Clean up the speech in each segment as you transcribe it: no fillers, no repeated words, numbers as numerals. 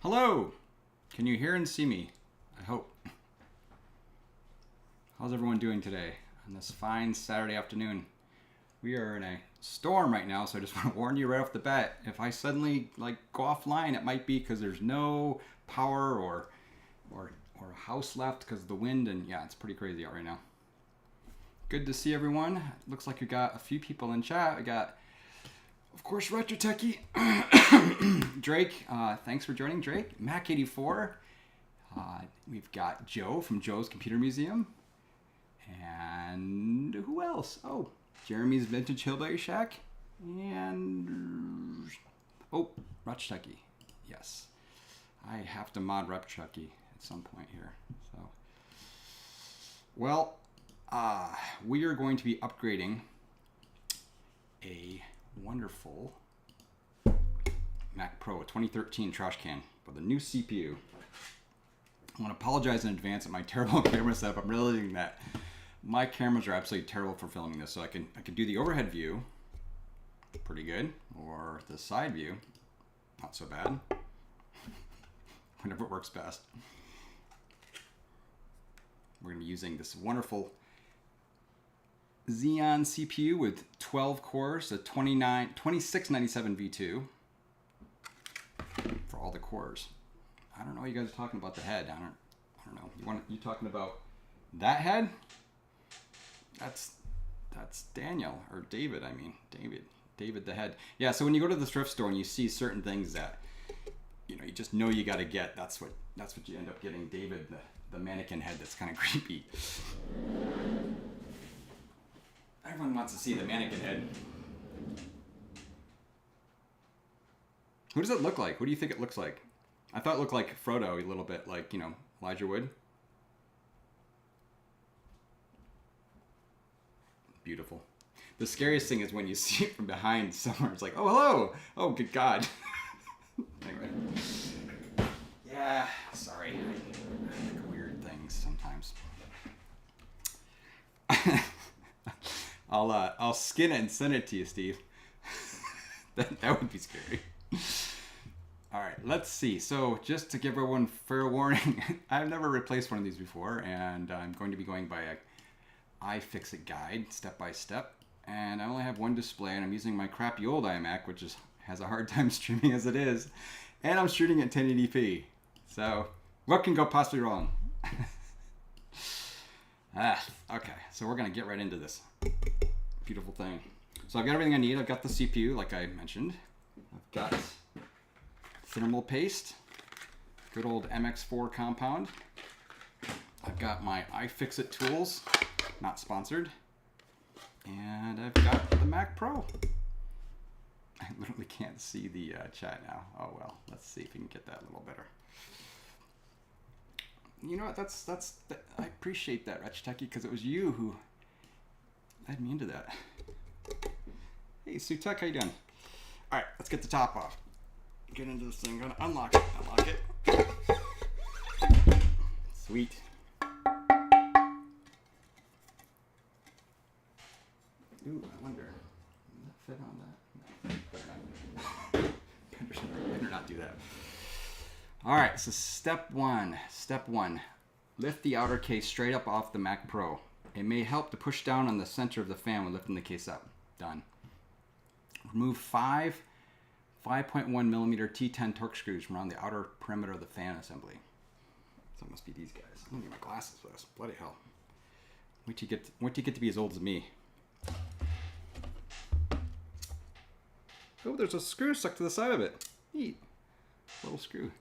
Hello! Can you hear and see me? I hope. How's everyone doing today on this fine Saturday afternoon? We are in a storm right now, so I just want to warn you right off the bat. If I suddenly go offline, it might be because there's no power or a house left because of the wind, and yeah, it's pretty crazy out right now. Good to see everyone. Looks like we got a few people in chat. We got, of course, Retro Techie, Drake. Thanks for joining, Drake. Mac84. We've got Joe from Joe's Computer Museum. And who else? Oh, Jeremy's Vintage Hillbilly Shack. And, oh, Retro Techie. Yes. I have to mod Retro Techie at some point here. So, well, we are going to be upgrading a wonderful Mac Pro 2013 Trashcan with a new CPU. I want to apologize in advance at my terrible camera setup. I'm realizing that my cameras are absolutely terrible for filming this, so I can do the overhead view, pretty good, or the side view, not so bad. Whenever it works best. We're going to be using this wonderful Xeon CPU with 12 cores, a 2697V2 for all the cores. I don't know what you guys are talking about the head. I don't know. You talking about that head? That's Daniel or David. I mean David the head. Yeah. So when you go to the thrift store and you see certain things that you just know you got to get, that's what you end up getting. David the mannequin head. That's kind of creepy. Everyone wants to see the mannequin head. Who does it look like? What do you think it looks like? I thought it looked like Frodo a little bit, like, Elijah Wood. Beautiful. The scariest thing is when you see it from behind somewhere. It's like, oh, hello. Oh, good God. Anyway. Yeah, sorry. I like weird things sometimes. I'll skin it and send it to you, Steve. that would be scary. All right, let's see. So just to give everyone fair warning, I've never replaced one of these before, and I'm going to be going by a iFixit guide, step by step. And I only have one display, and I'm using my crappy old iMac, which has a hard time streaming as it is, and I'm shooting at 1080p. So what can go possibly wrong? Okay, so we're gonna get right into this beautiful thing. So I've got everything I need. I've got the CPU, like I mentioned. I've got thermal paste, good old MX4 compound. I've got my iFixit tools, not sponsored. And I've got the Mac Pro. I literally can't see the chat now. Oh well, let's see if we can get that a little better. You know what? I appreciate that, Retro Techie, because it was you who led me into that. Hey, Sutek, how you doing? All right, let's get the top off. Get into this thing. Gonna unlock it. Sweet. Ooh, I wonder. Does that fit on that? No, better not do that. All right, so step one. Lift the outer case straight up off the Mac Pro. It may help to push down on the center of the fan when lifting the case up. Done. Remove 5.1 millimeter T10 Torx screws from around the outer perimeter of the fan assembly. So it must be these guys. I'm gonna get my glasses for this. Bloody hell. Wait till you get to be as old as me. Oh, there's a screw stuck to the side of it. Neat. Little screw.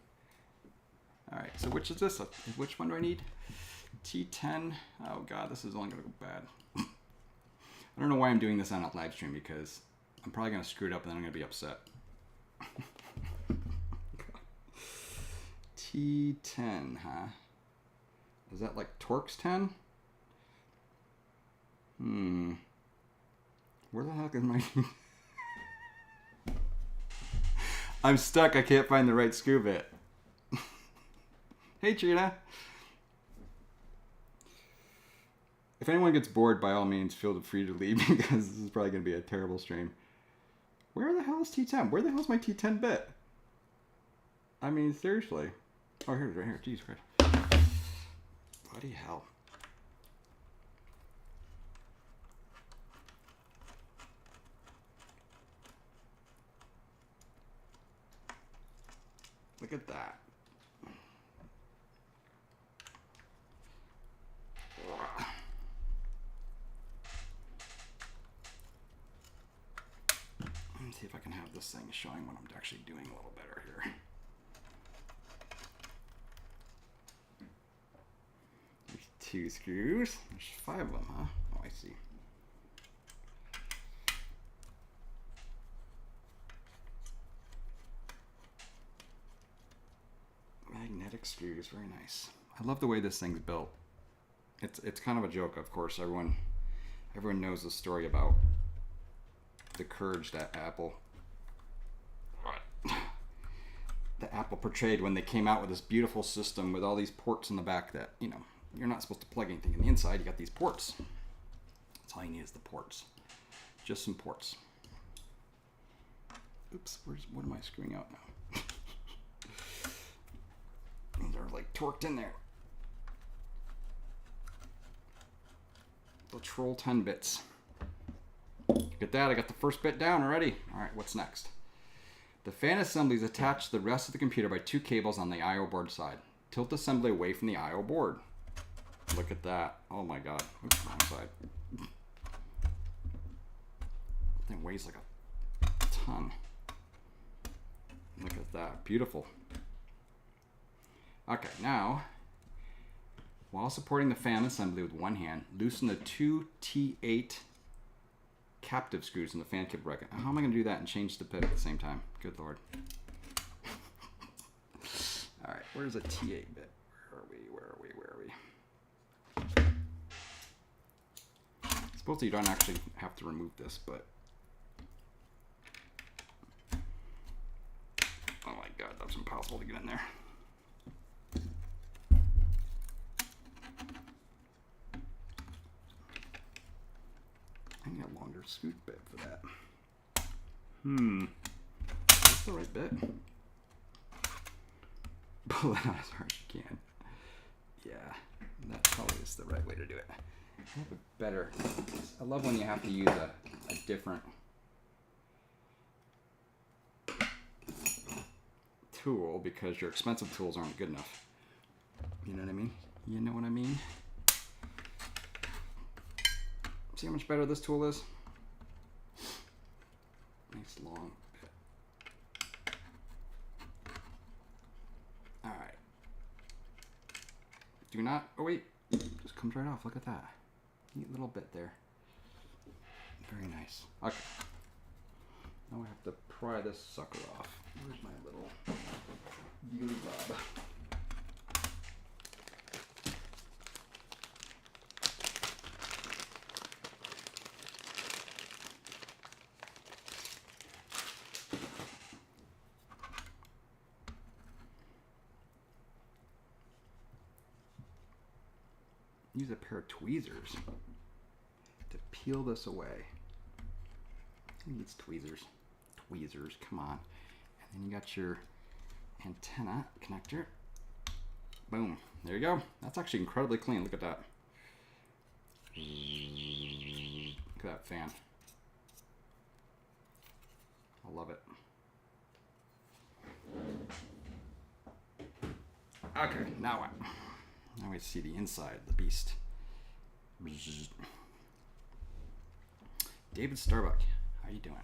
Alright, so which is this? Which one do I need? T10. Oh god, this is only gonna go bad. I don't know why I'm doing this on a live stream, because I'm probably gonna screw it up and then I'm gonna be upset. T10, huh? Is that like Torx 10? Where the heck is my... I'm stuck. I can't find the right screw bit. Hey, Trina. If anyone gets bored, by all means, feel free to leave, because this is probably going to be a terrible stream. Where the hell is T10? Where the hell is my T10 bit? I mean, seriously. Oh, here's right here. Jesus Christ. Bloody hell. Look at that. Let me see if I can have this thing showing what I'm actually doing a little better here. There's 2 screws. There's 5 of them, huh? Oh, I see. Magnetic screws, very nice. I love the way this thing's built. It's kind of a joke, of course. Everyone knows the story about the courage that Apple portrayed when they came out with this beautiful system with all these ports in the back that, you know, you're not supposed to plug anything in the inside. You got these ports. That's all you need is the ports. Just some ports. Oops, what am I screwing out now? They're like torqued in there. The Troll 10 bits. Look at that, I got the first bit down already. Alright, what's next? The fan assembly is attached to the rest of the computer by 2 cables on the I/O board side. Tilt assembly away from the I/O board. Look at that. Oh my god. Oops, wrong side. That thing weighs like a ton. Look at that. Beautiful. Okay, now, while supporting the fan assembly with one hand, loosen the 2 T8 captive screws in the fan kit bracket. How am I going to do that and change the pit at the same time? Good lord. All right, where's a T8 bit? Where are we? Supposedly you don't actually have to remove this, but... Oh my god, that's impossible to get in there. I need a longer scoot bit for that. Is this the right bit? Pull it out as hard as you can. Yeah, that probably is the right way to do it. I have a better... I love when you have to use a different tool because your expensive tools aren't good enough. You know what I mean? You know what I mean? See how much better this tool is? Nice long bit. Alright. Do not... Oh wait. Just comes right off. Look at that. Neat little bit there. Very nice. Okay. Now I have to pry this sucker off. Where's my little beauty bob? Use a pair of tweezers to peel this away. Who needs tweezers? Tweezers, come on. And then you got your antenna connector. Boom, there you go. That's actually incredibly clean, look at that. Look at that fan. I love it. Okay, now what? Now we see the inside of the beast. David Starbuck, how you doing?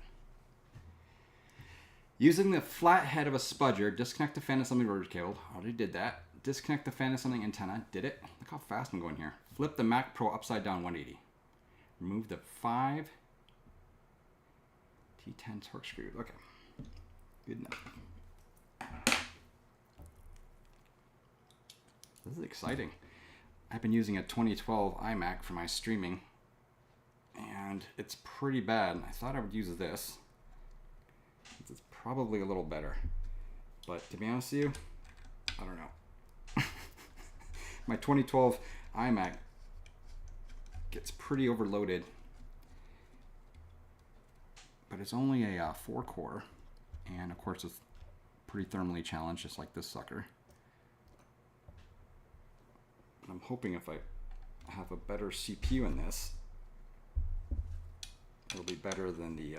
Using the flat head of a spudger, disconnect the fan assembly rotor cable. Already did that. Disconnect the fan assembly antenna. Did it. Look how fast I'm going here. Flip the Mac Pro upside down 180. Remove the 5 T10 torque screws. Okay. Good enough. This is exciting. I've been using a 2012 iMac for my streaming, and it's pretty bad. I thought I would use this. It's probably a little better, but to be honest with you, I don't know. My 2012 iMac gets pretty overloaded, but it's only a 4-core, and of course with pretty thermally challenged, just like this sucker. And I'm hoping if I have a better CPU in this, it'll be better than the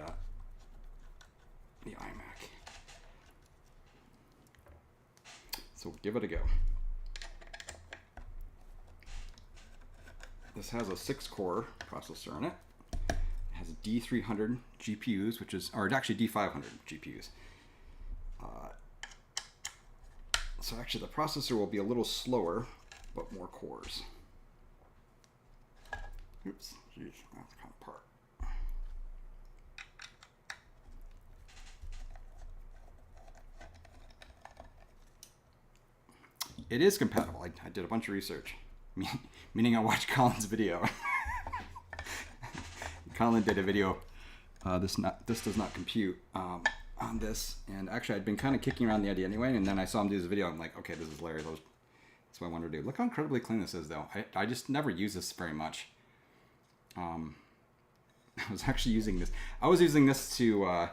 iMac. So give it a go. This has a 6-core processor in it. It has D300 GPUs, which is, or actually D500 GPUs. So actually the processor will be a little slower, but more cores. Oops, geez, that's kind of part. It is compatible. I did a bunch of research, meaning I watched Colin's video. Colin did a video. This does not compute on this, and actually I'd been kind of kicking around the idea anyway, and then I saw him do this video. I'm like, okay, this is hilarious. That's what I wanted to do. Look how incredibly clean this is, though. I just never use this very much. I was actually using this. I was using this to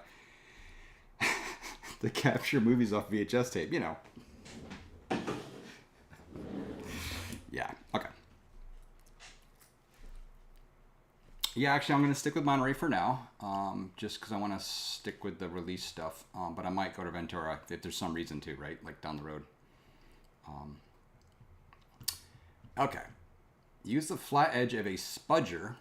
to capture movies off VHS tape. You know. Yeah. Okay. Yeah, actually, I'm going to stick with Monterey for now, just because I want to stick with the release stuff. But I might go to Ventura if there's some reason to, right? Like down the road. Okay. Use the flat edge of a spudger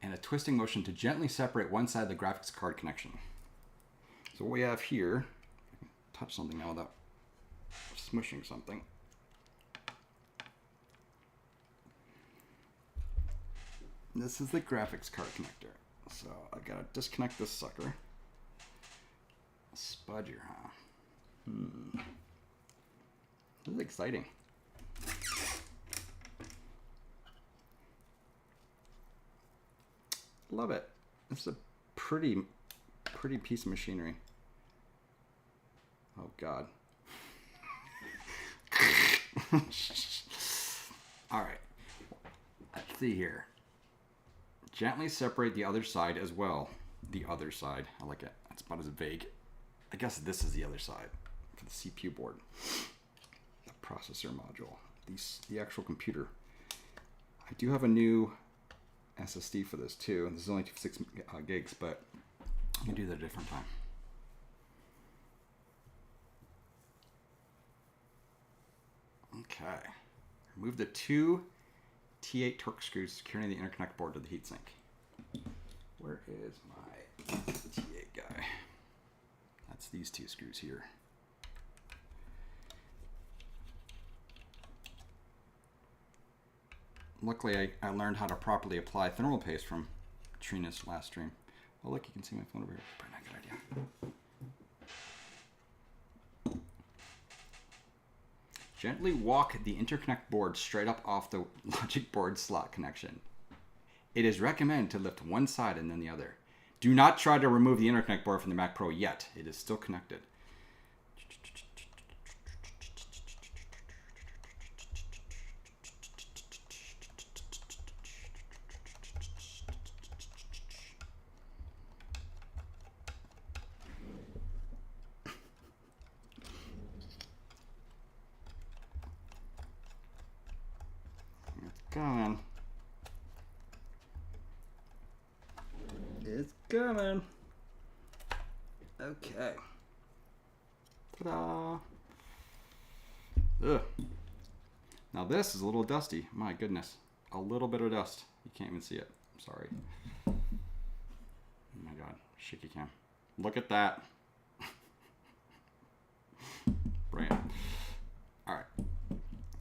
and a twisting motion to gently separate one side of the graphics card connection. So what we have here, I can touch something now without smushing something. This is the graphics card connector. So I gotta disconnect this sucker. Spudger, huh? This is exciting. Love it. This is a pretty piece of machinery. Oh God. All right. Let's see here. Gently separate the other side as well. The other side. I like it. That's about as vague. I guess this is the other side for the CPU board. The processor module. The actual computer. I do have a new SSD for this too. This is only 6 gigs, but I can do that at a different time. Okay. Remove the 2 T8 Torx screws securing the interconnect board to the heatsink. Where is my T8 guy? That's these 2 screws here. Luckily, I learned how to properly apply thermal paste from Trina's last stream. Oh, look, you can see my phone over here. Probably not a good idea. Gently walk the interconnect board straight up off the logic board slot connection. It is recommended to lift one side and then the other. Do not try to remove the interconnect board from the Mac Pro yet. It is still connected. Coming. It's coming. Okay. Ta-da. Ugh. Now this is a little dusty. My goodness. A little bit of dust. You can't even see it. I'm sorry. Oh my God. Shaky cam. Look at that. Brilliant. All right.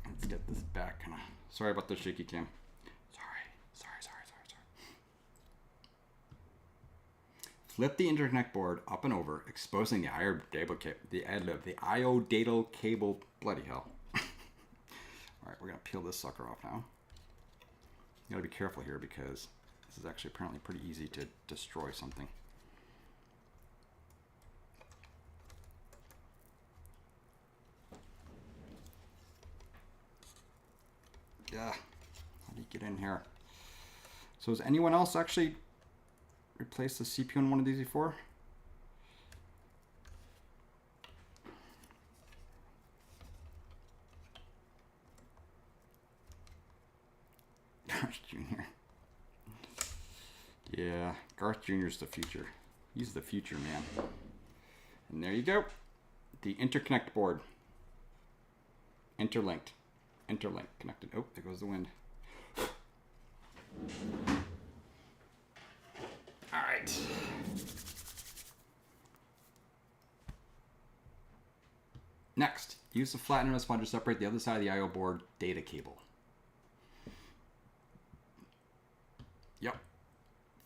Let's get this back. Sorry about the shaky cam. Sorry. Flip the interconnect board up and over, exposing the I/O data cable. Bloody hell. All right, we're gonna peel this sucker off now. You gotta be careful here because this is actually apparently pretty easy to destroy something. Yeah, how do you get in here? So is anyone else actually replaced the CPU in one of these before? Garth Jr. Yeah, Garth Jr.'s the future. He's the future, man. And there you go. The interconnect board. Interlinked. Interlink. Connected. Oh, there goes the wind. All right. Next, use the flattener sponge to separate the other side of the I/O board data cable. Yep.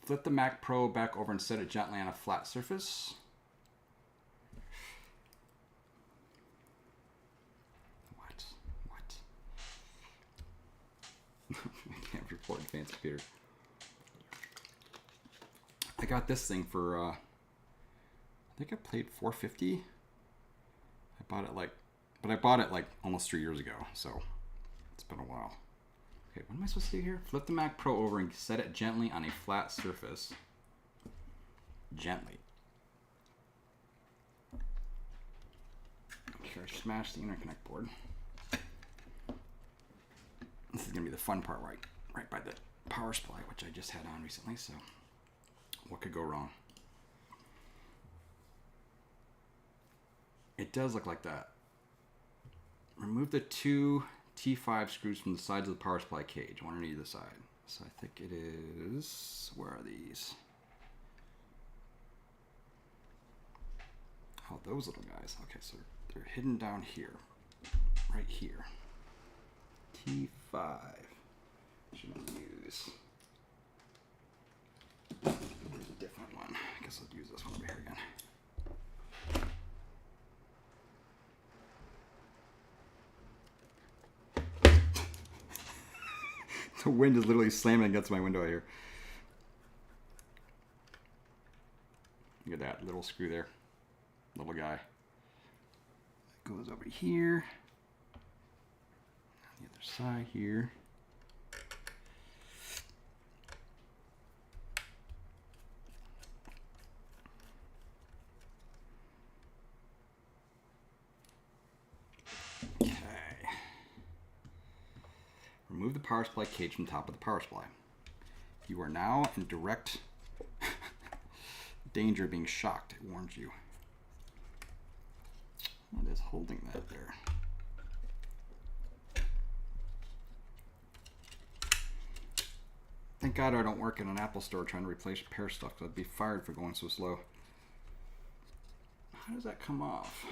Flip the Mac Pro back over and set it gently on a flat surface. What? I can't report advanced computer. I got this thing for, I think I paid $450. I bought it but I bought it like almost 3 years ago, so it's been a while. Okay, what am I supposed to do here? Flip the Mac Pro over and set it gently on a flat surface. Gently. Okay, smash the interconnect board. This is gonna be the fun part, right by the power supply, which I just had on recently, so what could go wrong? It does look like that. Remove the two T5 screws from the sides of the power supply cage, one on either side. So I think it is, where are these? Oh, those little guys. Okay, so they're hidden down here, right here. T5. Should I use? There's a different one. I guess I'll use this one over here again. The wind is literally slamming against my window here. Look at that little screw there. Little guy. Goes over here. On the other side here. Remove the power supply cage from the top of the power supply. You are now in direct danger of being shocked. It warns you. What is holding that there? Thank God I don't work in an Apple store trying to replace repair stuff, because I'd be fired for going so slow. How does that come off?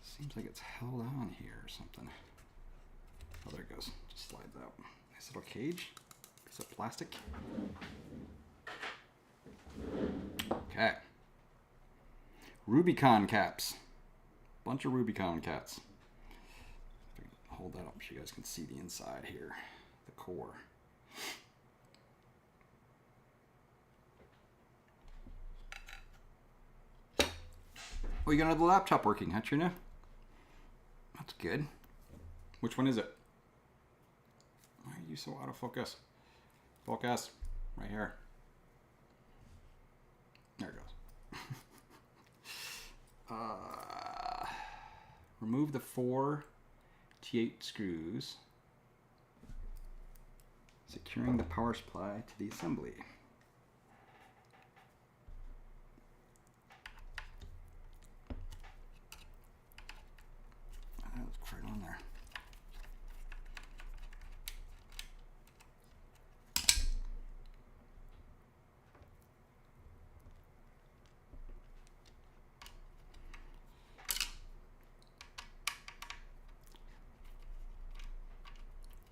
Seems like it's held on here or something. Oh, there it goes. Just slides out. Nice little cage. Piece of plastic. Okay. Rubicon caps. Bunch of Rubicon caps. Hold that up so you guys can see the inside here. The core. Oh, you got another laptop working, huh, Trina? That's good. Which one is it? Why are you so out of focus? Focus. Right here. There it goes. Remove the 4 T8 screws, securing the power supply to the assembly. That's right on there.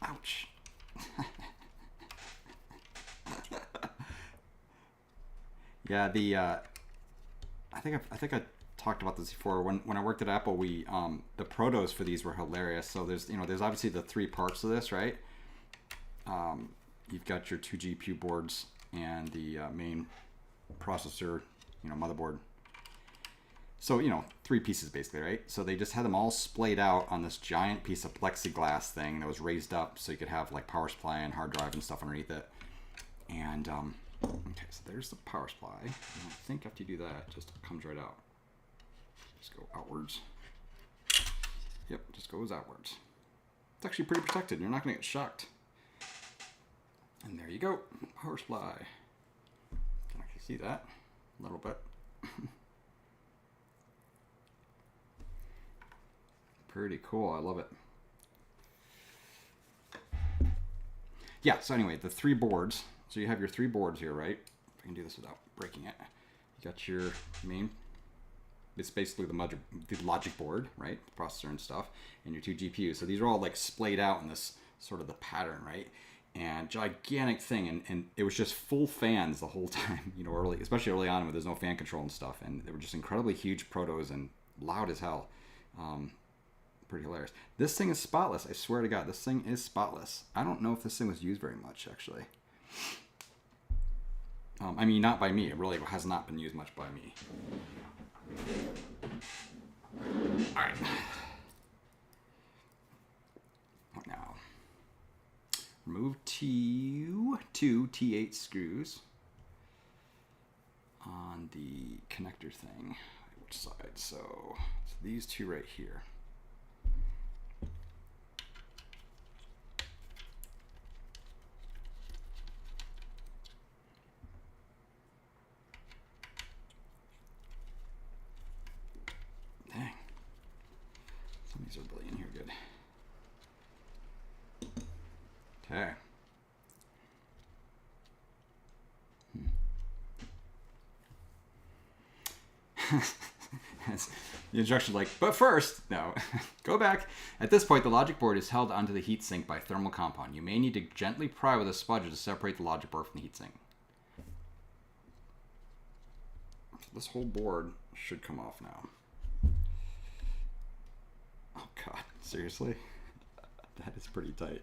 Ouch. Yeah, I think I talked about this before. When I worked at Apple, we the protos for these were hilarious. So there's obviously the 3 parts of this, right? You've got your 2 GPU boards and the main processor, motherboard. So 3 pieces basically, right? So they just had them all splayed out on this giant piece of plexiglass thing that was raised up, so you could have like power supply and hard drive and stuff underneath it. And okay, so there's the power supply. And I think after you do that, it just comes right out. Just go outwards. Yep, just goes outwards. It's actually pretty protected. You're not going to get shocked. And there you go, power supply. Can actually see that a little bit. Pretty cool. I love it. Yeah, so anyway, the 3 boards. So you have your 3 boards here, right? If I can do this without breaking it. You got your main, it's basically the logic board, right? The processor and stuff, and your 2 GPUs. So these are all like splayed out in this sort of the pattern, right? And gigantic thing, and it was just full fans the whole time, you know, especially early on when there's no fan control and stuff, and they were just incredibly huge protos and loud as hell. Pretty hilarious. This thing is spotless. I swear to God, this thing is spotless. I don't know if this thing was used very much, actually. I mean, not by me. It really has not been used much by me. All right. What now? Remove two T8 screws on the connector thing. Which side? So these 2 right here. Dang. Some of these are really in here good. Okay. The instruction like, but first, no, go back. At this point, the logic board is held onto the heatsink by thermal compound. You may need to gently pry with a spudger to separate the logic board from the heatsink. So this whole board should come off now. Oh God, seriously? That is pretty tight.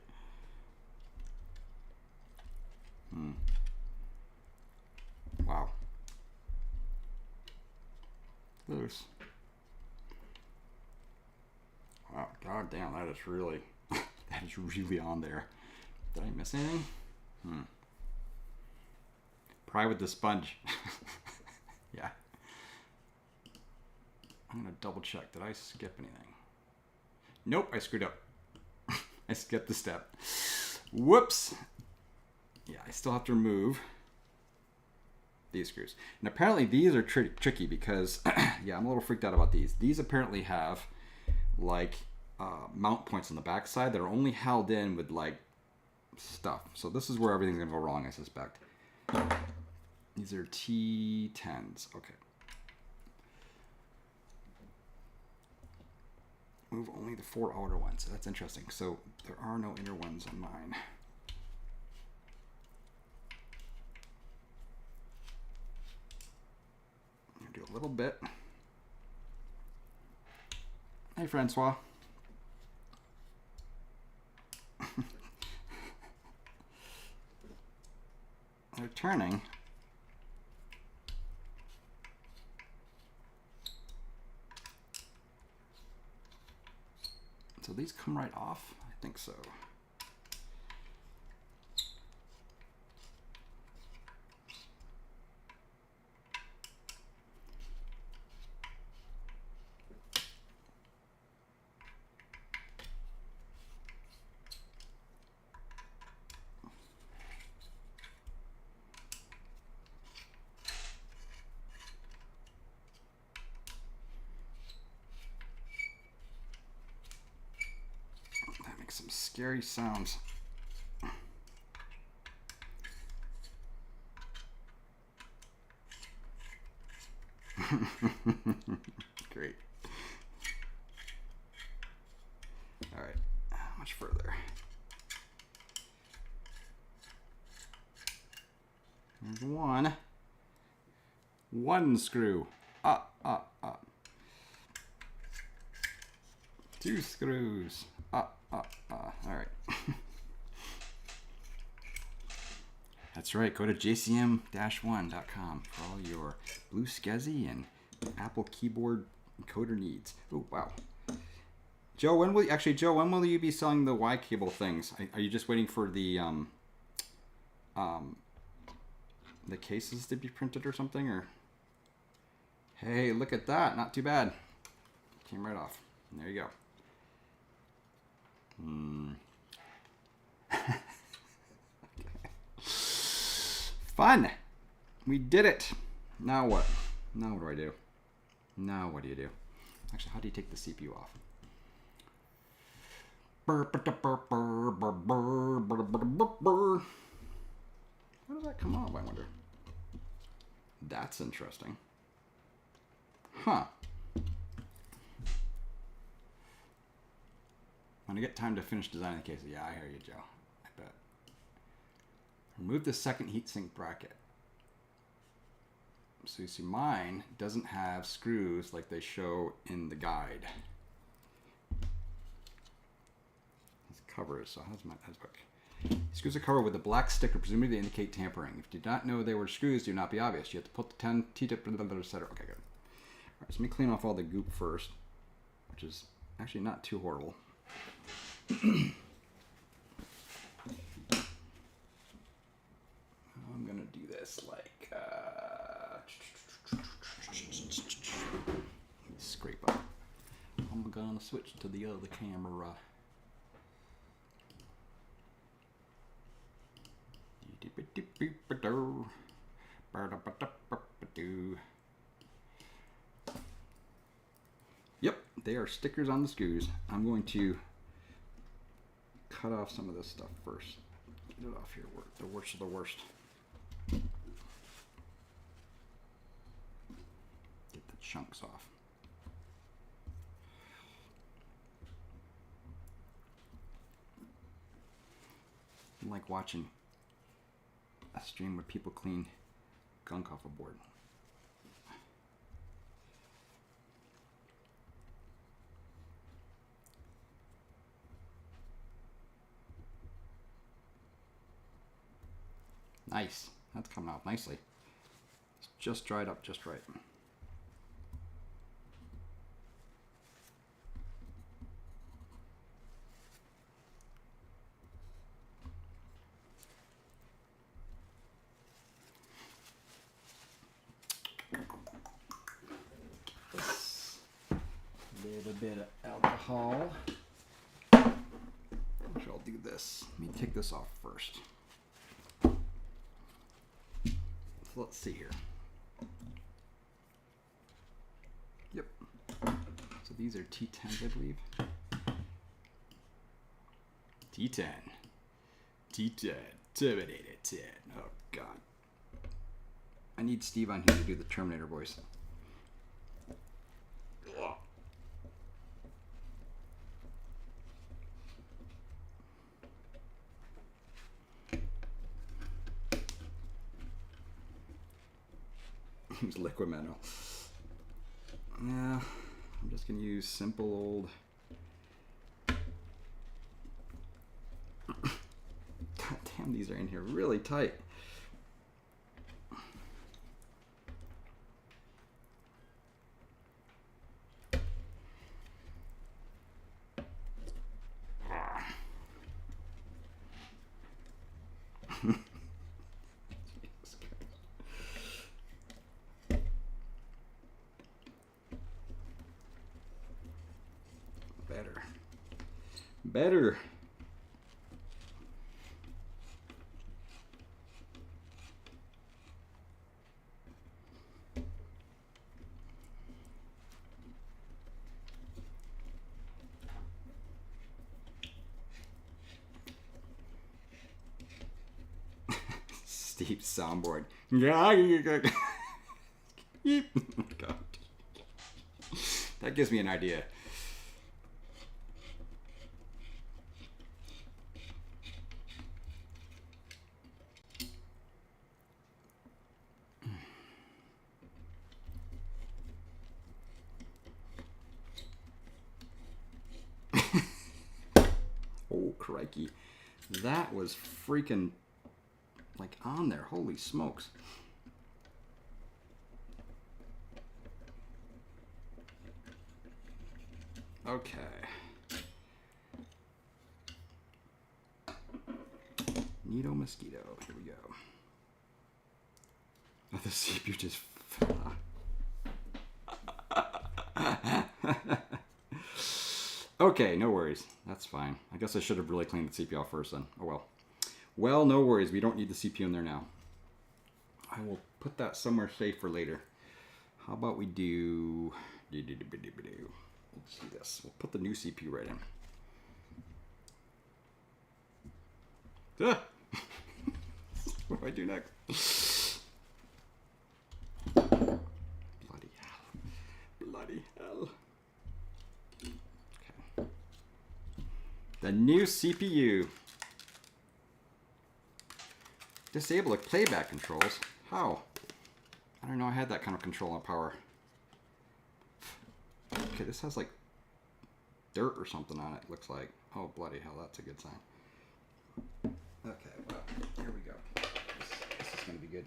Wow. Loose. Wow, God damn, that is really, that is really on there. Did I miss anything? Pry with the sponge. Yeah. I'm gonna double check. Did I skip anything? Nope, I screwed up. I skipped the step. Whoops. Yeah, I still have to remove these screws. And apparently these are tricky because, yeah, I'm a little freaked out about these. These apparently have like mount points on the back side that are only held in with like stuff. So this is where everything's gonna go wrong, I suspect. These are T10s. Okay. Move only the 4 outer ones. That's interesting. So there are no inner ones on mine. I'm gonna do a little bit. Hey, Francois. They're turning. So these come right off? I think so. Some scary sounds. Great. All right, how much further? There's one screw. Up. 2 screws. All right. That's right. Go to jcm-1.com for all your Blue SCSI and Apple keyboard encoder needs. Oh wow. Joe, when will you be selling the Y cable things? Are you just waiting for the the cases to be printed or something? Or hey, look at that! Not too bad. Came right off. There you go. Fun. We did it. Now what? Now what do I do? Now what do you do? Actually, how do you take the CPU off? How does that come off, I wonder? That's interesting. Huh. When I get time to finish designing the case, yeah, I hear you, Joe. I bet. Remove the second heatsink bracket. So you see mine doesn't have screws like they show in the guide. This cover is, so how's my book? Screws are covered with a black sticker, presumably to indicate tampering. If you did not know they were screws, do not be obvious. You have to put the 10 T-tip, etc. Okay, good. All right, so let me clean off all the goop first, which is actually not too horrible. I'm gonna do this like scrape up. I'm gonna switch to the other camera. Yep, they are stickers on the screws. I'm going to cut off some of this stuff first. Get it off here, the worst of the worst. Get the chunks off. I like watching a stream where people clean gunk off a board. Nice. That's coming out nicely. It's just dried up just right. This little bit of alcohol. Actually, I'll do this. Let me take this off first. So let's see here. Yep. So these are T10s, I believe. T10. T10. Terminator 10. Oh, God. I need Steve on here to do the Terminator voice. Ugh. Use liquid metal. Yeah, I'm just gonna use simple old. God damn, these are in here really tight. Better. Steve's soundboard. Oh, God. That gives me an idea. Oh, crikey. That was freaking, like, on there. Holy smokes. Okay. Neato mosquito. Here we go. Oh, the CPU just fell off. Okay, no worries. That's fine. I guess I should have really cleaned the CPU off first then. Oh well. Well, no worries. We don't need the CPU in there now. I will put that somewhere safe for later. How about we do... Let's do this. We'll put the new CPU right in. Ah! What do I do next? Bloody hell. Bloody hell. Okay. The new CPU. Disable the playback controls. How? I don't know I had that kind of control on power. Okay, this has like dirt or something on it, looks like. Oh, bloody hell, that's a good sign. Okay, well, here we go. This is going to be good.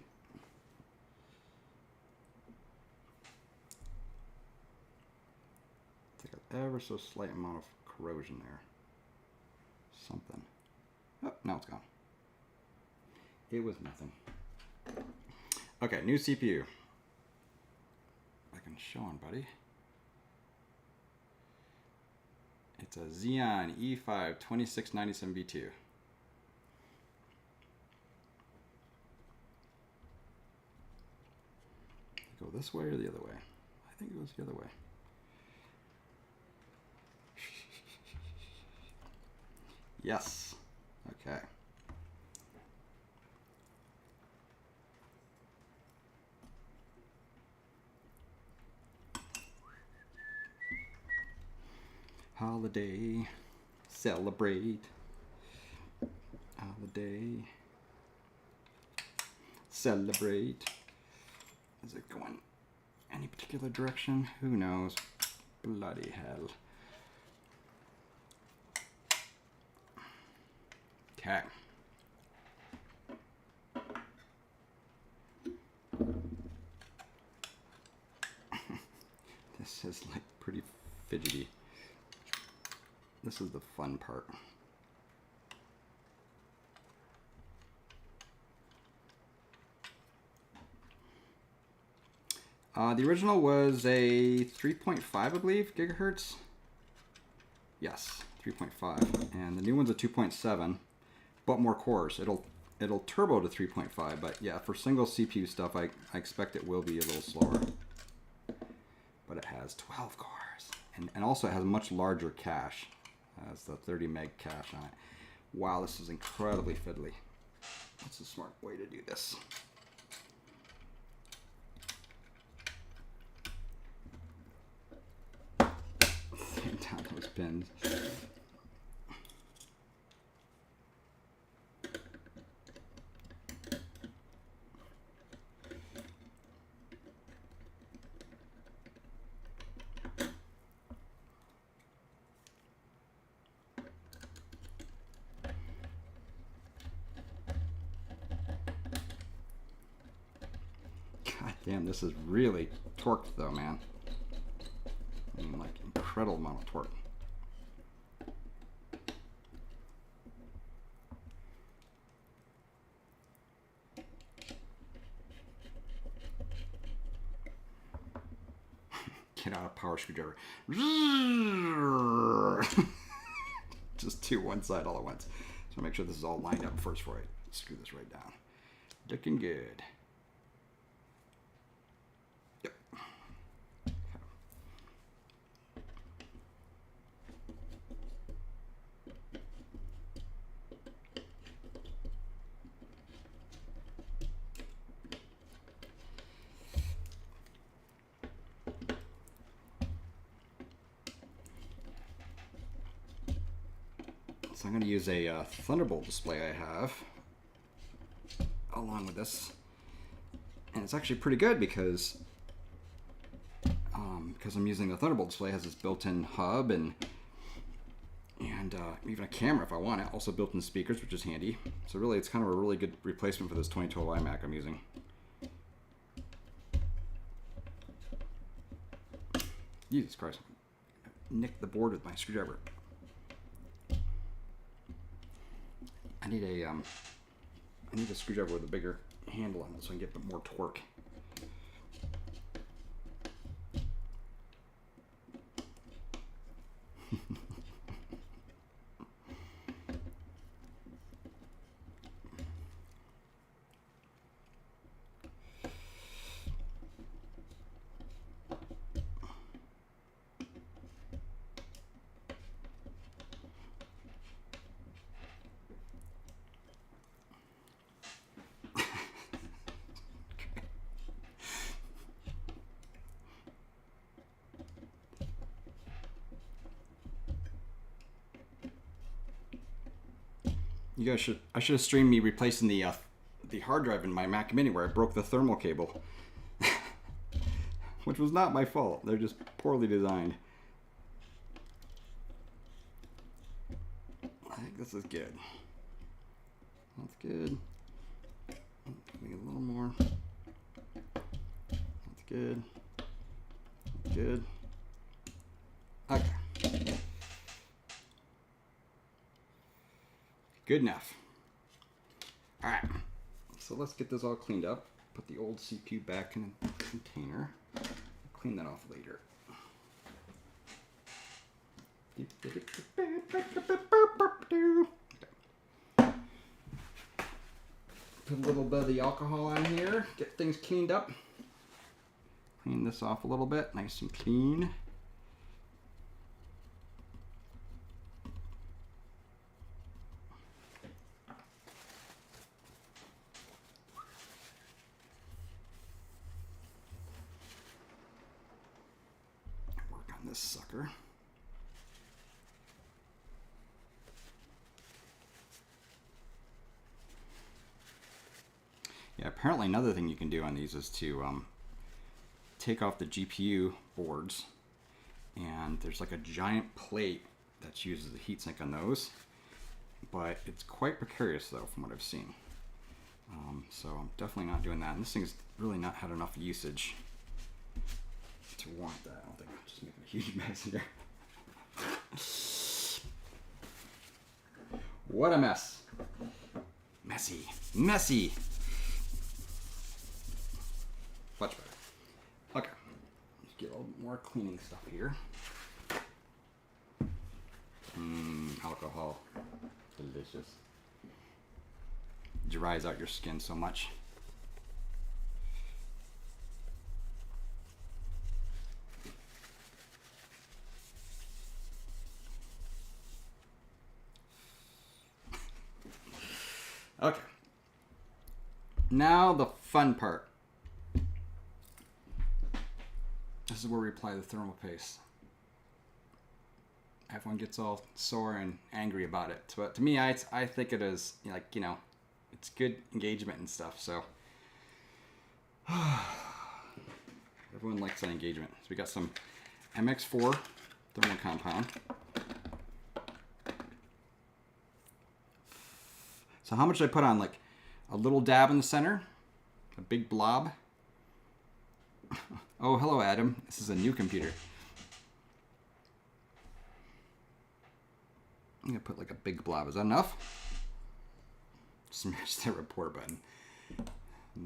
Take an ever so slight amount of corrosion there. Something. Oh, now it's gone. It was nothing. Okay, new CPU. I can show on, buddy. It's a Xeon E5-2697V2. Go this way or the other way? I think it goes the other way. Yes. Okay. Holiday, celebrate. Holiday, celebrate. Is it going any particular direction? Who knows? Bloody hell. Okay. This is like pretty fidgety. This is the fun part. The original was a 3.5, I believe, gigahertz. Yes, 3.5, and the new one's a 2.7, but more cores. It'll turbo to 3.5, but yeah, for single CPU stuff, I expect it will be a little slower. But it has 12 cores, and also it has a much larger cache. It has the 30 meg cache on it. Wow, this is incredibly fiddly. What's a smart way to do this? Same down those pins. God damn, this is really torqued though, man. I mean, like, incredible amount of torque. Get out a power screwdriver. Just do one side all at once. So make sure this is all lined up first before I screw this right down. Looking good. Yep. So I'm going to use a Thunderbolt display I have along with this, and it's actually pretty good because I'm using the Thunderbolt display. It has this built-in hub and even a camera if I want it. Also built-in speakers, which is handy. So really, it's kind of a really good replacement for this 2012 iMac I'm using. Jesus Christ! I nicked the board with my screwdriver. I need a screwdriver with a bigger handle on it so I can get more torque. You guys should. I should have streamed me replacing the hard drive in my Mac Mini where I broke the thermal cable, which was not my fault. They're just poorly designed. I think this is good. That's good. Maybe a little more. That's good. That's good. Okay. Good enough. All right. So let's get this all cleaned up. Put the old CPU back in a container. Clean that off later. Okay. Put a little bit of the alcohol on here. Get things cleaned up. Clean this off a little bit. Nice and clean. This sucker. Yeah, apparently another thing you can do on these is to take off the GPU boards, and there's like a giant plate that uses the heatsink on those, but it's quite precarious though from what I've seen. So I'm definitely not doing that, and this thing's really not had enough usage to warrant that. I don't think I'm just making a huge mess here. What a mess. Messy. Messy. Much better. Okay. Let's get a little more cleaning stuff here. Alcohol. Delicious. Dries out your skin so much. Okay. Now the fun part. This is where we apply the thermal paste. Everyone gets all sore and angry about it, but to me, I think it is like, you know, it's good engagement and stuff. So everyone likes that engagement. So we got some MX4 thermal compound. So how much did I put on? Like a little dab in the center? A big blob? Oh, hello, Adam. This is a new computer. I'm going to put like a big blob. Is that enough? Smash that report button.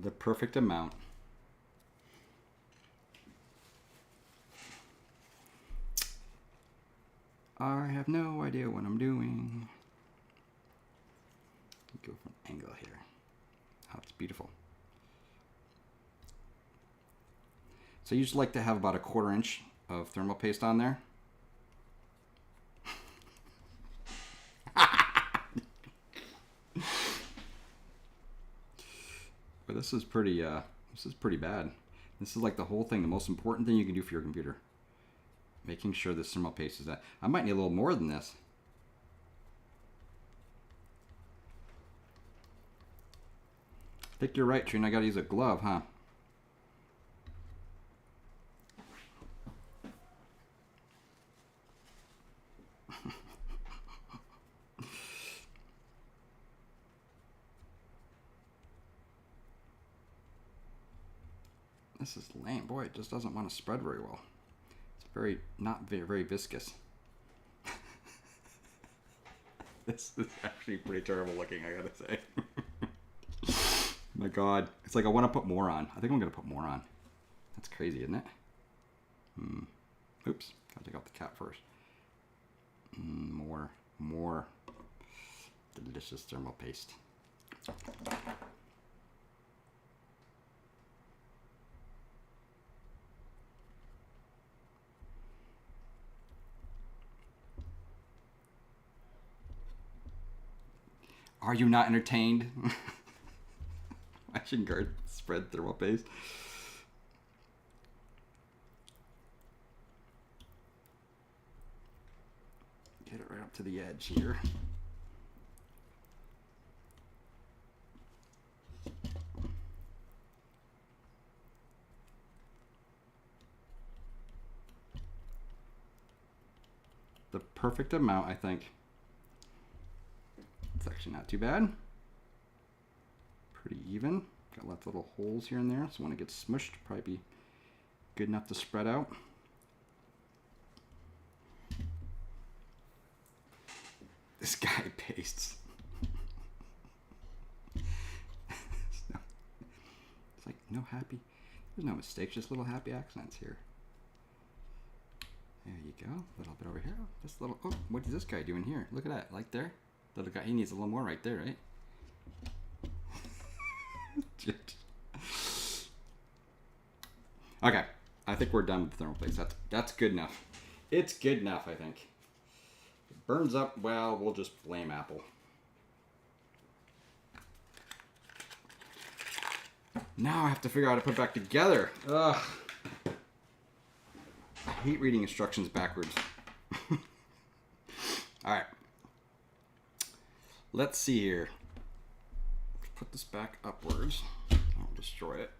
The perfect amount. I have no idea what I'm doing. Go from angle here. Oh, it's beautiful. So you just like to have about 1/4 inch of thermal paste on there. But this is pretty bad. This is like the whole thing, the most important thing you can do for your computer. Making sure this thermal paste is that. I might need a little more than this. I think you're right, Trina. I gotta use a glove, huh? This is lame. Boy, it just doesn't want to spread very well. It's not very viscous. This is actually pretty terrible looking, I gotta say. My God. It's like I want to put more on. I think I'm going to put more on. That's crazy, isn't it? Oops. Gotta take out the cap first. More delicious thermal paste. Are you not entertained? Watching guard spread thermal paste. Get it right up to the edge here. perfect amount, I think. It's actually not too bad. Pretty even. Got lots of little holes here and there, so when it gets smushed, probably be good enough to spread out. This guy pastes. It's like no happy, there's no mistakes, just little happy accents here. There you go, a little bit over here. This little, oh, what is this guy doing here? Look at that, like there. Little guy, he needs a little more right there, right? Okay, I think we're done with the thermal plates. That's good enough. It's good enough, I think. If it burns up, well, we'll just blame Apple. Now I have to figure out how to put it back together. Ugh. I hate reading instructions backwards. All right. Let's see here. Put this back upwards. I'll destroy it.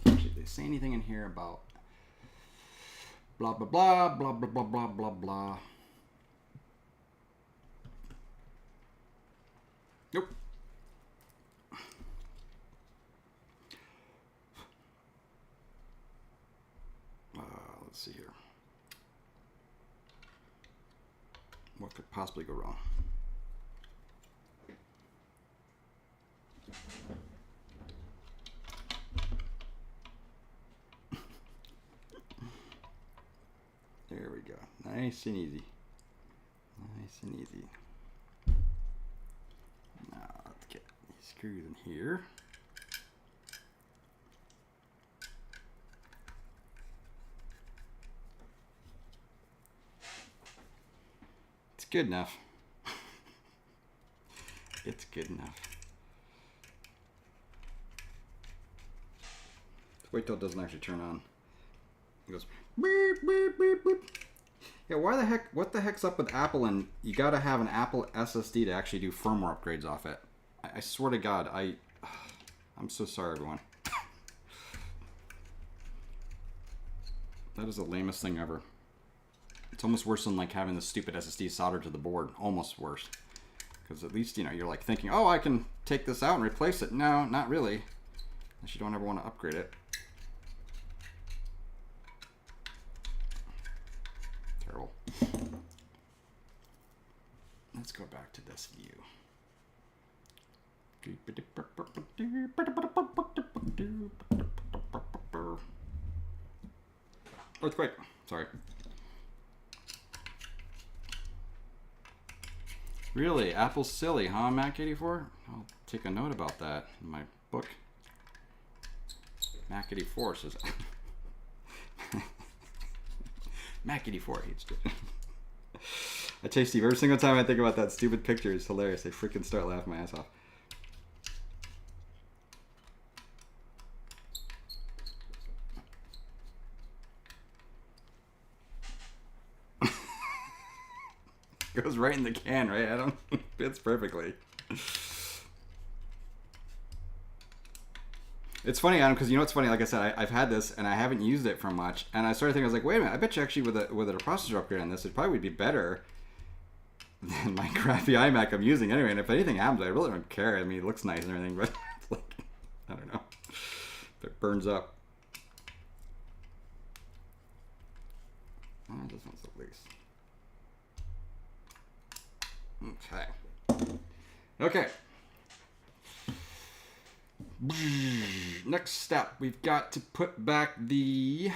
Actually, did they say anything in here about blah, blah, blah, blah, blah, blah, blah, blah, blah? Nope. Let's see here. What could possibly go wrong? There we go. Nice and easy. Nice and easy. Now let's get these screws in here. It's good enough. It's good enough. Wait till it doesn't actually turn on. It goes beep, beep, beep, beep. Yeah, why the heck, what the heck's up with Apple, and you gotta have an Apple SSD to actually do firmware upgrades off it. I swear to God, I'm so sorry, everyone. That is the lamest thing ever. It's almost worse than like having the stupid SSD soldered to the board. Almost worse. Because at least, you know, you're like thinking, oh, I can take this out and replace it. No, not really. Unless you don't ever want to upgrade it. Terrible. Let's go back to this view. Earthquake. Sorry. Really? Apple's silly, huh, Mac 84? I'll take a note about that in my book. Mac 84 says... Mac 84 hates it. I tell you, Steve, every single time I think about that stupid picture, it's hilarious. I freaking start laughing my ass off. Goes right in the can, right? I don't fits perfectly. It's funny, Adam, because you know what's funny? Like I said, I've had this and I haven't used it for much, and I started thinking, I was like, wait a minute, I bet you actually with a processor upgrade on this, it probably would be better than my crappy iMac I'm using anyway. And if anything happens, I really don't care. I mean, it looks nice and everything, but it's like, I don't know, if it burns up. Oh, this one's at least. Okay. Okay. Next step, we've got to put back the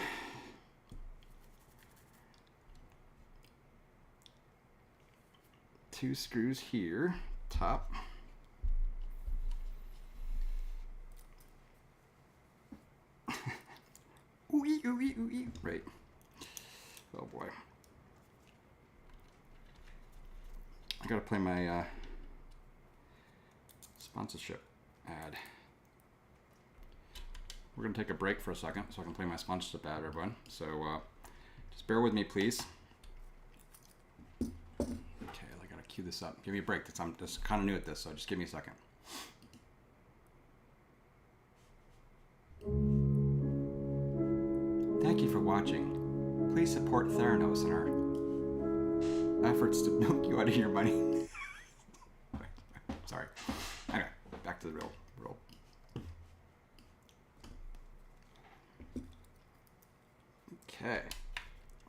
two screws here, top. Ooh-ee, ooh-ee, ooh-ee. Right. Oh boy. I gotta play my sponsorship ad. We're gonna take a break for a second so I can play my sponsorship ad, everyone. So just bear with me, please. Okay, I gotta cue this up. Give me a break. I'm just kind of new at this, so just give me a second. Thank you for watching. Please support Theranos in our efforts to milk you out of your money. Sorry. Anyway, back to the real. Okay.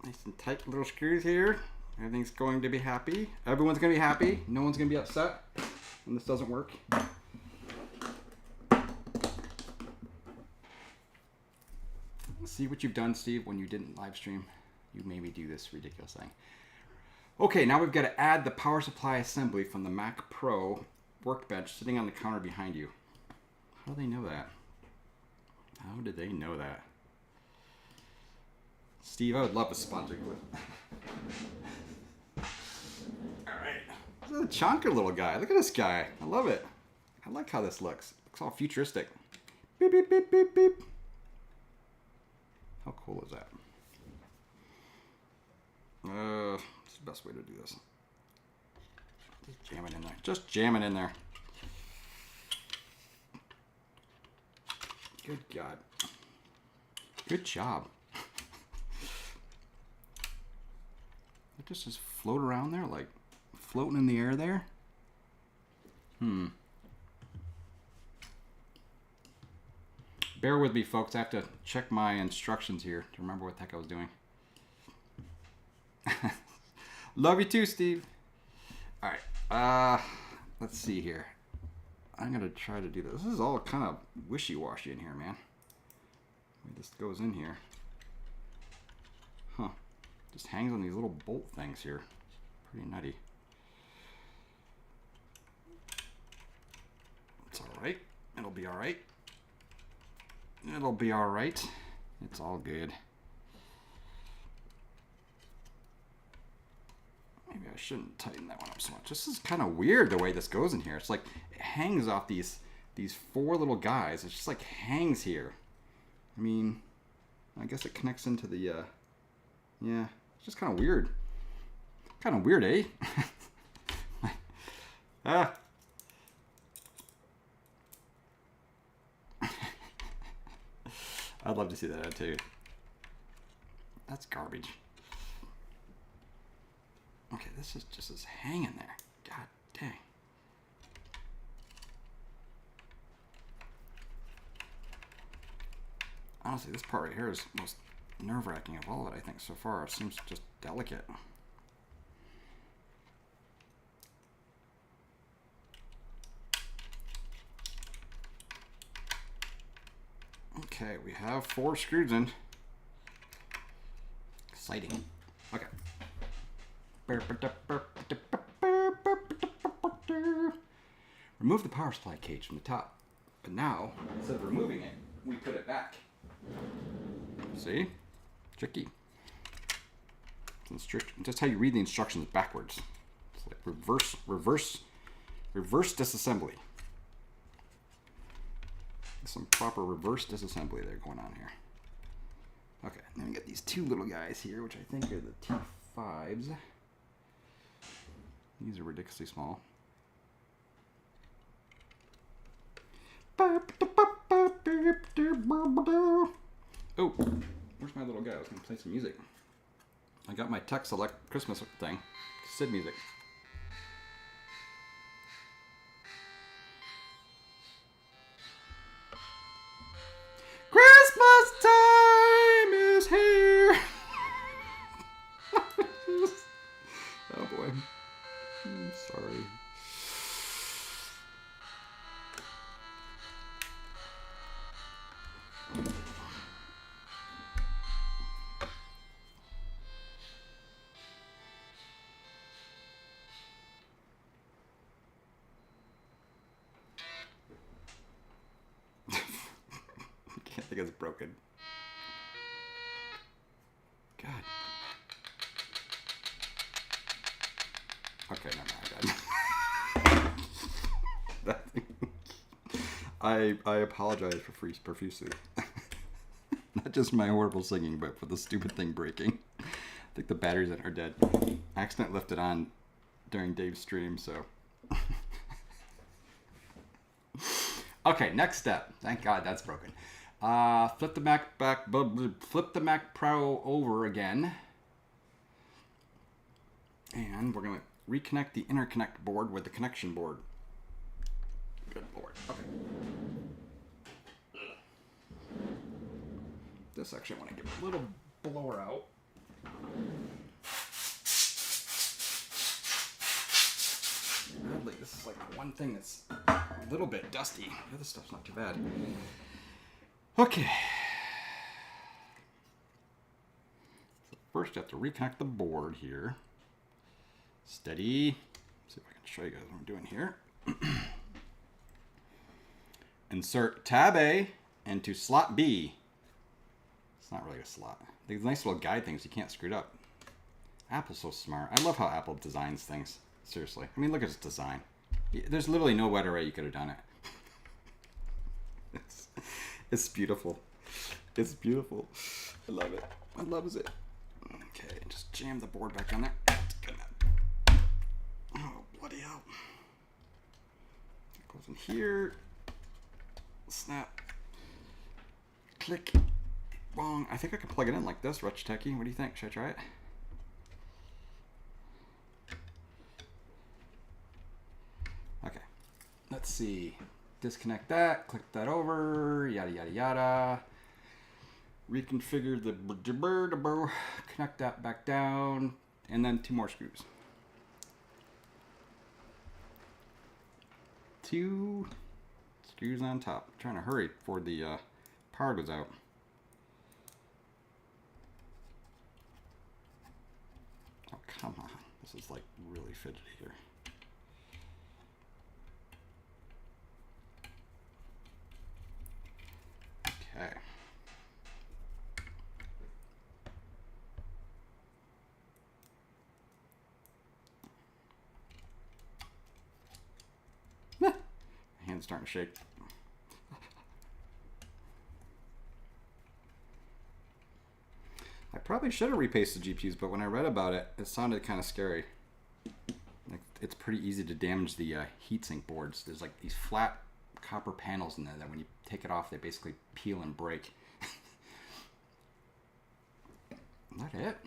Nice and tight little screws here. Everything's going to be happy. Everyone's going to be happy. No one's going to be upset when this doesn't work. See what you've done, Steve, when you didn't live stream. You made me do this ridiculous thing. Okay, now we've got to add the power supply assembly from the Mac Pro workbench sitting on the counter behind you. How do they know that? How did they know that? Steve, I would love a sponsored clip. Alright. This is a chonker little guy. Look at this guy. I love it. I like how this looks. It looks all futuristic. Beep, beep, beep, beep, beep. How cool is that? It's the best way to do this. Just jam it in there. Just jam it in there. Good God. Good job. It just float around there, like floating in the air there. Bear with me, folks. I have to check my instructions here to remember what the heck I was doing. Love you too, Steve. All right. Let's see here. I'm going to try to do this. This is all kind of wishy-washy in here, man. This goes in here. Huh. Just hangs on these little bolt things here. Pretty nutty. It's all right. It'll be all right. It'll be all right. It's all good. Maybe I shouldn't tighten that one up so much. This is kind of weird the way this goes in here. It's like it hangs off these four little guys. It just like hangs here. I mean, I guess it connects into the, yeah, it's just kind of weird. Kind of weird, eh? Ah. I'd love to see that too. That's garbage. Okay, this is just is hanging there. God dang. Honestly, this part right here is the most nerve-wracking of all of it, I think, so far. It seems just delicate. Okay, we have 4 screws in. Exciting. Okay. Remove the power supply cage from the top. But now, instead of removing it, we put it back. See? Tricky. Just how you read the instructions backwards. It's like reverse disassembly. Some proper reverse disassembly there going on here. Okay, and then we got these 2 little guys here, which I think are the T5s. These are ridiculously small. Oh, where's my little guy? I was going to play some music. I got my Tech Select Christmas thing. Sid music. Christmas time is here. Oh boy. I'm sorry. I think it's broken. God. Okay, never mind. That thing. I apologize profusely. Not just my horrible singing, but for the stupid thing breaking. I think the batteries are dead. I accidentally left it on during Dave's stream, so. Okay, next step. Thank God that's broken. Flip the flip the Mac Pro over again. And we're going to reconnect the interconnect board with the connection board. Good board. Okay. This actually I want to give a little blower out. Oddly, this is like one thing that's a little bit dusty. The other stuff's not too bad. Okay. So first, you have to reconnect the board here. Steady. See if I can show you guys what I'm doing here. Insert tab A into slot B. It's not really a slot. These nice little guide things, you can't screw it up. Apple's so smart. I love how Apple designs things. Seriously. I mean, look at its design. There's literally no better way you could have done it. It's beautiful. It's beautiful. I love it. I love it. Okay, just jam the board back on there. Oh, bloody hell. It goes in here. Snap. Click. Bong. I think I can plug it in like this, Rich Techie. What do you think? Should I try it? Okay. Let's see. Disconnect that. Click that over. Yada, yada, yada. Reconfigure the... Connect that back down. And then 2 more screws. 2 screws on top. I'm trying to hurry before the power goes out. Oh, come on. This is like really fidgety here. Okay. My hand's starting to shake. I probably should have repasted GPUs, but when I read about it, it sounded kind of scary. Like, it's pretty easy to damage the heatsink boards. There's like these flat copper panels in there that when you take it off, they basically peel and break. Is that it?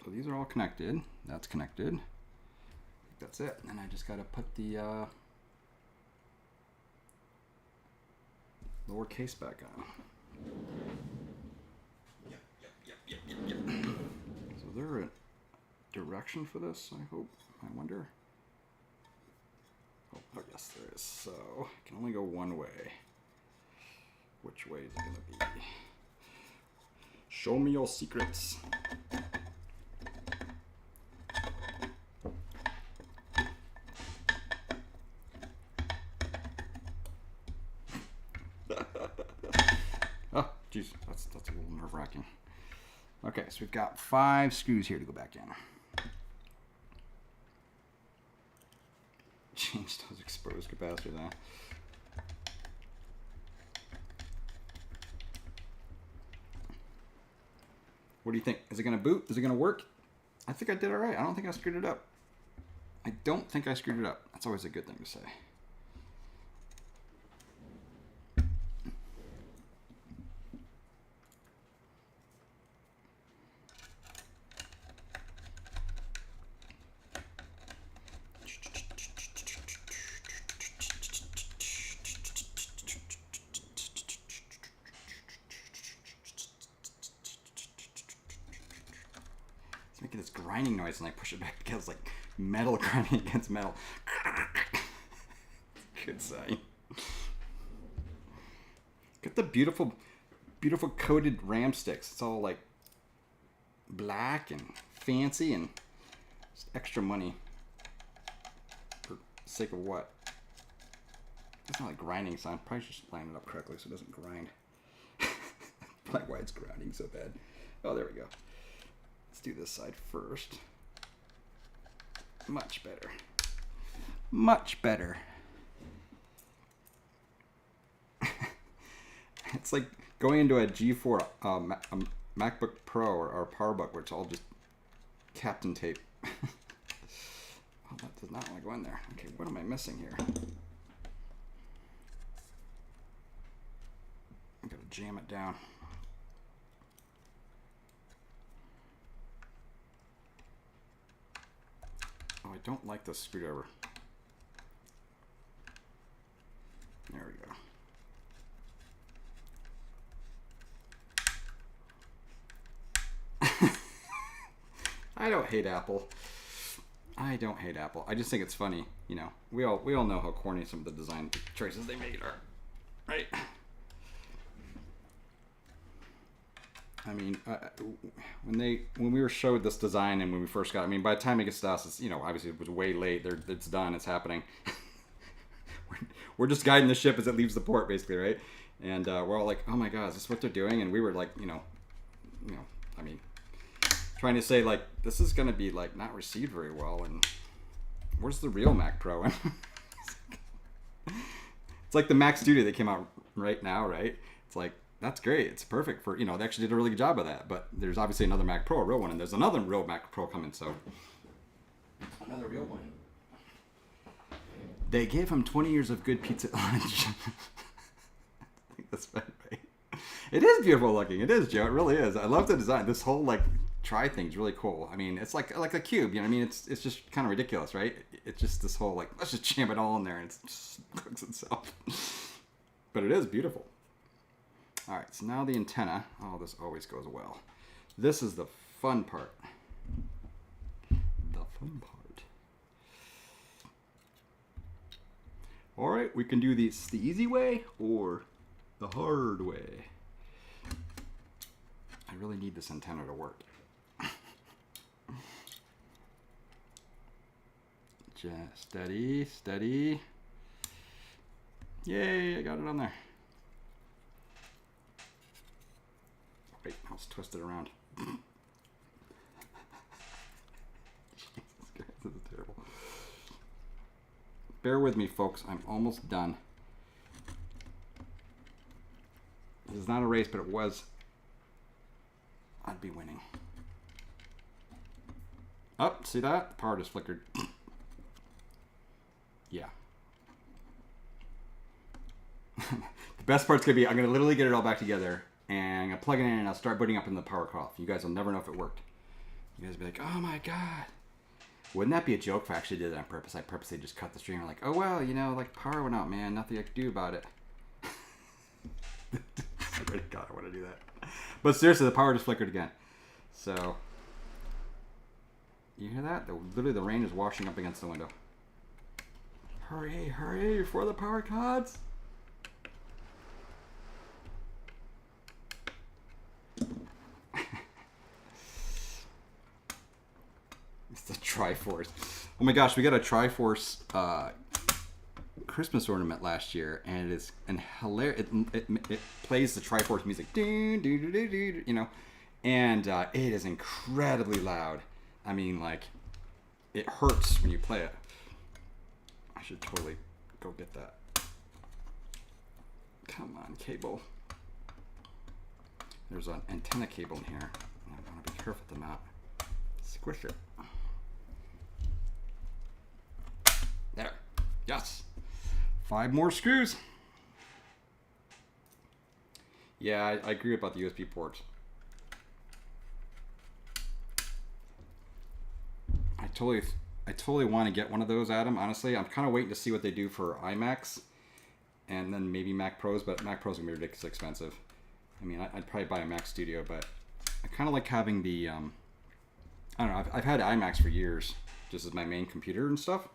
So these are all connected. That's connected. I think that's it. And I just got to put the lower case back on. Yep. So there a direction for this, I hope? I wonder. Oh, yes, there is. So, it can only go one way. Which way is it going to be? Show me your secrets. Oh, jeez, that's a little nerve-wracking. Okay, so we've got 5 screws here to go back in. Change those exposed capacitors now. What do you think? Is it going to boot? Is it going to work? I think I did all right. I don't think I screwed it up. I don't think I screwed it up. That's always a good thing to say. Making this grinding noise and I push it back because like metal grinding against metal. Good sign. Get the beautiful coated RAM sticks. It's all like black and fancy and just extra money for the sake of what? It's not like grinding sound. Probably just line it up correctly so it doesn't grind. Probably why it's grinding so bad. Oh, there we go. Let's do this side first. Much better. Much better. It's like going into a G4 MacBook Pro or PowerBook where it's all just Captain tape. Oh, that does not want to go in there. Okay, what am I missing here? I'm gonna jam it down. Oh, I don't like this screwdriver. There we go. I don't hate Apple. I don't hate Apple. I just think it's funny, you know. We all know how corny some of the design choices they made are, right? I mean, when we were showed this design and when we first got, I mean, by the time it gets to us, it's, you know, obviously it was way late. It's done. It's happening. We're just guiding the ship as it leaves the port, basically, right? And we're all like, oh my God, is this what they're doing? And we were like, you know, I mean, trying to say like this is gonna be like not received very well, and where's the real Mac Pro? It's like the Mac Studio that came out right now, right? It's like that's great, it's perfect for, you know, they actually did a really good job of that, but there's obviously another Mac Pro, a real one, and there's another real Mac Pro coming, so another real one. They gave him 20 years of good pizza at lunch. I think that's right. It is beautiful looking. It is, Joe. It really is. I love the design. This whole like tri thing's really cool. I mean, it's like a cube. You know what I mean? It's just kind of ridiculous, right? It's just this whole like, let's just jam it all in there and it just cooks itself. But it is beautiful. All right, so now the antenna. Oh, this always goes well. This is the fun part. The fun part. All right, we can do this the easy way or the hard way. I really need this antenna to work. Just steady, steady. Yay, I got it on there. Wait, let's twist it around. Jesus Christ, this is terrible. Bear with me, folks. I'm almost done. This is not a race, but it was. I'd be winning. Oh, see that? The power just flickered. Yeah. The best part's gonna be I'm gonna literally get it all back together and I'm gonna plug it in and I'll start booting up in the power cut off. You guys will never know if it worked. You guys will be like, oh my God. Wouldn't that be a joke if I actually did that on purpose? I purposely just cut the string. I'm like, oh well, you know, like power went out, man. Nothing I could do about it. I really God, I want to do that. But seriously, the power just flickered again. So, you hear that? Literally, the rain is washing up against the window. Hurry, hurry, before the power cuts. It's the Triforce. Oh my gosh, we got a Triforce Christmas ornament last year, and it is hilarious. It plays the Triforce music, you know, and it is incredibly loud. I mean, like, it hurts when you play it. I should totally go get that. Come on, cable. There's an antenna cable in here. I want to be careful to not squish it. There. Yes. 5 more screws. Yeah, I agree about the USB ports. I totally want to get one of those, Adam. Honestly, I'm kind of waiting to see what they do for iMacs and then maybe Mac Pros, but Mac Pros are going to be ridiculously expensive. I mean, I'd probably buy a Mac Studio, but I kind of like having the, I don't know, I've had iMacs for years, just as my main computer and stuff.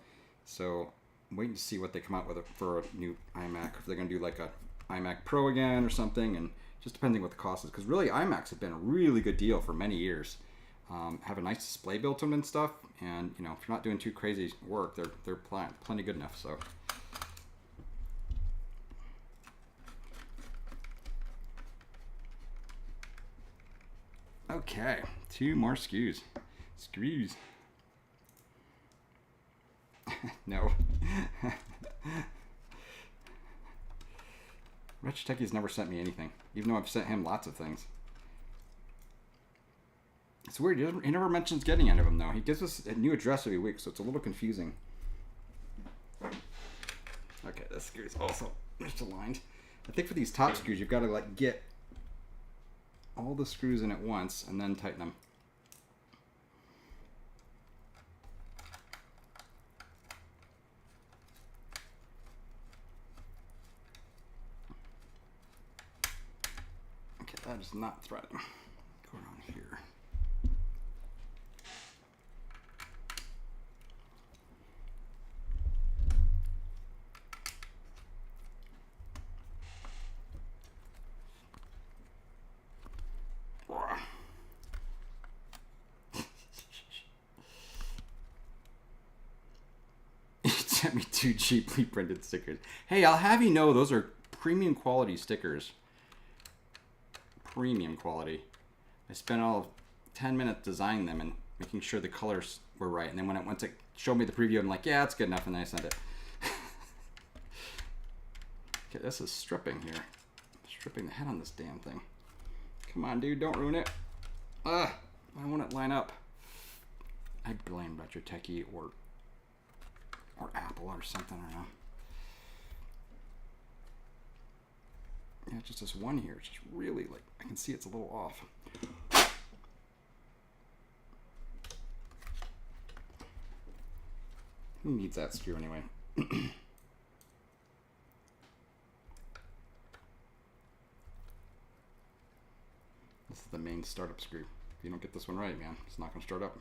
So I'm waiting to see what they come out with for a new iMac, if they're going to do like a iMac Pro again or something, and just depending what the cost is. Because really, iMacs have been a really good deal for many years. Have a nice display built in and stuff, and you know, if you're not doing too crazy work, they're plenty good enough. So. Okay, 2 more screws. No. Rich Techie's never sent me anything, even though I've sent him lots of things. It's weird, he never mentions getting any of them though. He gives us a new address every week, so it's a little confusing. Okay, this screw is also misaligned. I think for these top screws, you've got to like get all the screws in at once and then tighten them. Okay, that is not threading. Go around here. Sent me 2 cheaply printed stickers. Hey, I'll have you know those are premium quality stickers. Premium quality. I spent all of 10 minutes designing them and making sure the colors were right. And then when it went to show me the preview, I'm like, yeah, it's good enough. And then I sent it. Okay, this is stripping here. Stripping the head on this damn thing. Come on, dude, don't ruin it. Ugh, I want it to line up. I blame Retro Techie or Apple or something, I don't know. Yeah, just this one here. It's just really like, I can see it's a little off. Who needs that screw anyway? This is the main startup screw. If you don't get this one right, man, it's not going to start up.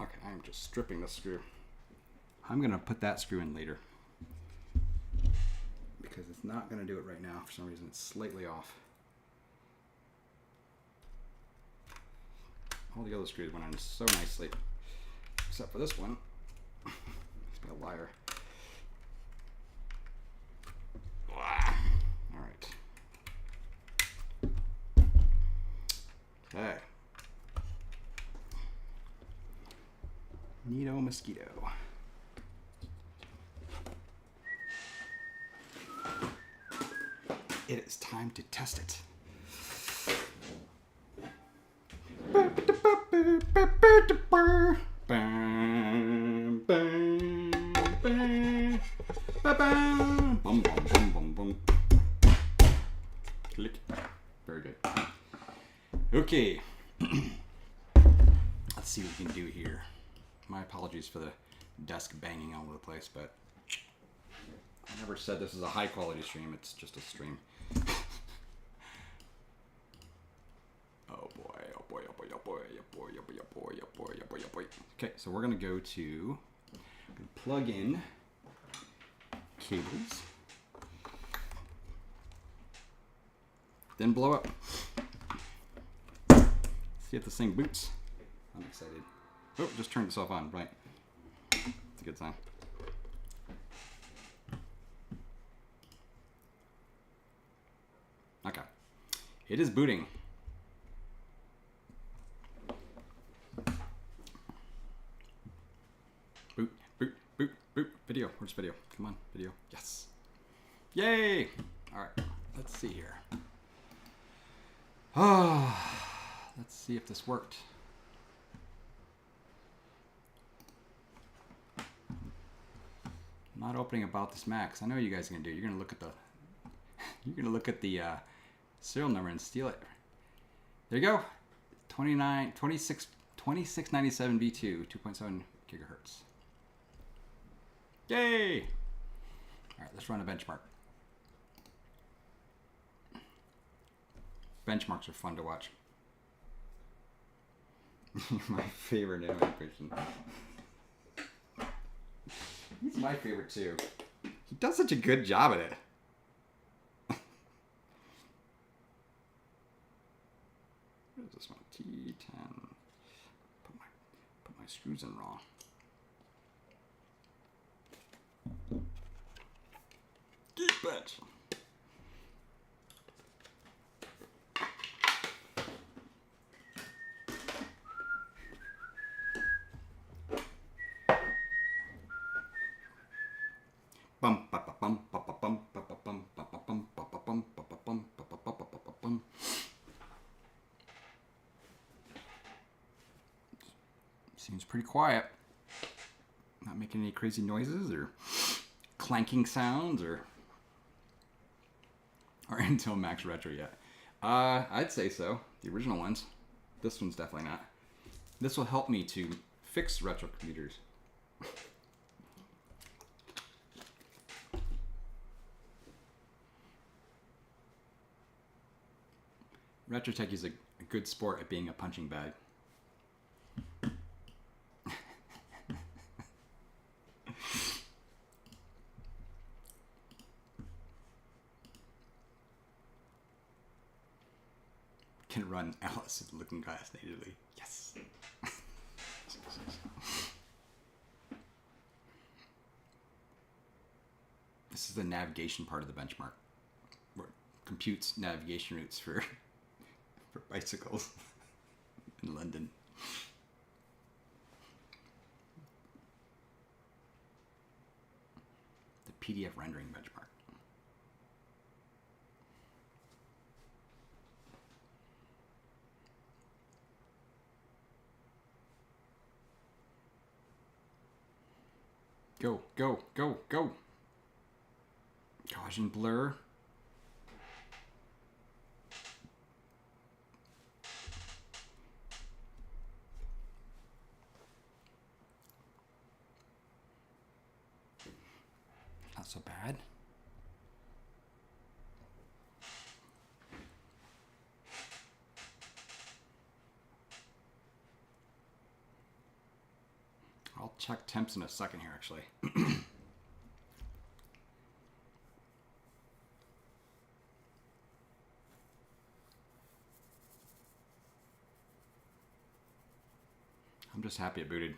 Okay, I'm just stripping this screw. I'm going to put that screw in later because it's not going to do it right now. For some reason, it's slightly off. All the other screws went on so nicely, except for this one. He's been a liar. All right. Okay. Neato mosquito. It is time to test it. Click. Very good. Okay. Let's see what we can do here. My apologies for the desk banging all over the place, but I never said this is a high quality stream. It's just a stream. Oh boy, oh boy, oh boy, oh boy, oh boy, oh boy, oh boy, oh boy, oh boy, oh boy. Okay, so we're gonna go to plug in cables, then blow up. See if this thing boots. I'm excited. Oh, just turned itself on, right. It's a good sign. Okay. It is booting. Boot, boot, boot, boot. Video. Where's video? Come on, video. Yes. Yay! Alright, let's see here. Let's see if this worked. Not opening About This Mac, 'cause I know what you guys are gonna do. You're gonna look at the serial number and steal it. There you go. 2697V2, 2.7 gigahertz. Yay! All right, let's run a benchmark. Benchmarks are fun to watch. My favorite animation. He's my favorite too. He does such a good job at it. What is this one? T10. Put my screws in wrong. Keep it. Seems pretty quiet. Not making any crazy noises or clanking sounds or Core Intel Max Retro yet. I'd say so. The original ones. This one's definitely not. This will help me to fix retro computers. Retro Tech is a good sport at being a punching bag. Can run Alice Looking Glass natively. Yes. This is the navigation part of the benchmark, where it computes navigation routes for bicycles in London. The PDF rendering benchmark. Go, go, go, go. Gaussian blur. Not so bad. I'll check temps in a second here, actually. I'm just happy it booted.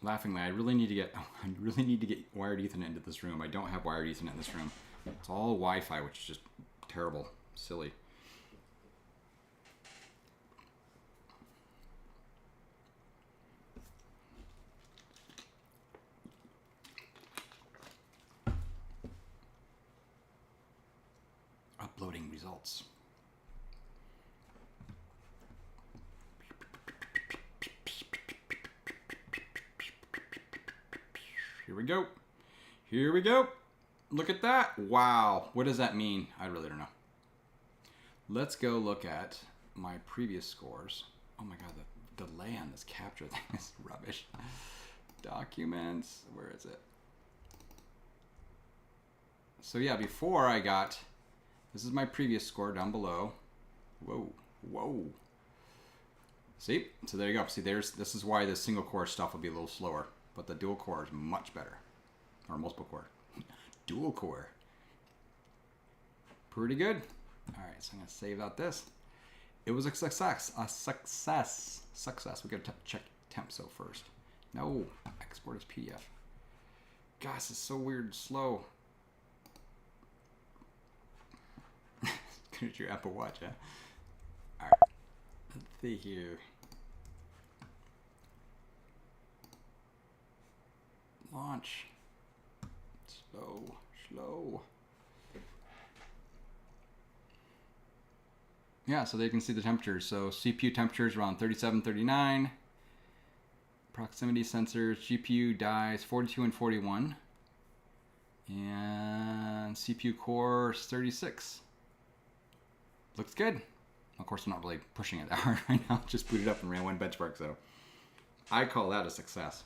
Laughingly, I really need to get wired Ethernet into this room. I don't have wired Ethernet in this room. It's all Wi-Fi, which is just terrible, silly. Uploading results. Here we go. Here we go. Look at that. Wow. What does that mean? I really don't know. Let's go look at my previous scores. Oh my God, the delay on this capture thing is rubbish. Documents. Where is it? So yeah, before I got, this is my previous score down below. Whoa, whoa. See? So there you go. See, this is why the single core stuff will be a little slower, but the dual core is much better. Or multiple core. Dual core. Pretty good. All right, so I'm gonna save out this. It was a success. A success. Success. We gotta check tempo first. No, export as PDF. Gosh, it's so weird and slow. Good at your Apple Watch, huh? All right, let's see here. Launch. Slow, slow. Yeah, so they can see the temperatures. So CPU temperatures around 37, 39. Proximity sensors, GPU dies 42 and 41. And CPU core 36. Looks good. Of course, I'm not really pushing it that hard right now. Just booted up and ran one benchmark, so I call that a success.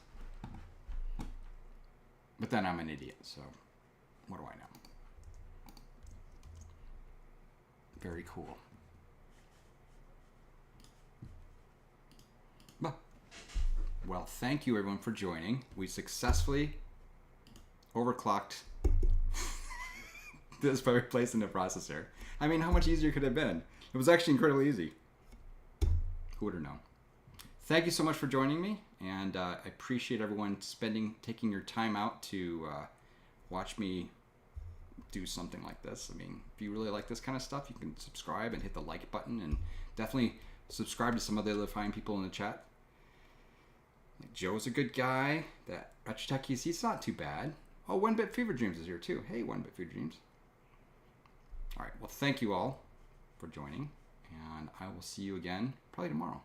But then I'm an idiot, so what do I know? Very cool. Well, thank you everyone for joining. We successfully overclocked this by replacing the processor. I mean, how much easier could it have been? It was actually incredibly easy. Who would have known? Thank you so much for joining me, and I appreciate everyone taking your time out to watch me do something like this. I mean, if you really like this kind of stuff, you can subscribe and hit the like button, and definitely subscribe to some of the other fine people in the chat. Like Joe's a good guy. That Retro Techies, he's not too bad. Oh, 1-Bit Fever Dreams is here too. Hey, 1-Bit Fever Dreams. All right, well, thank you all for joining, and I will see you again probably tomorrow.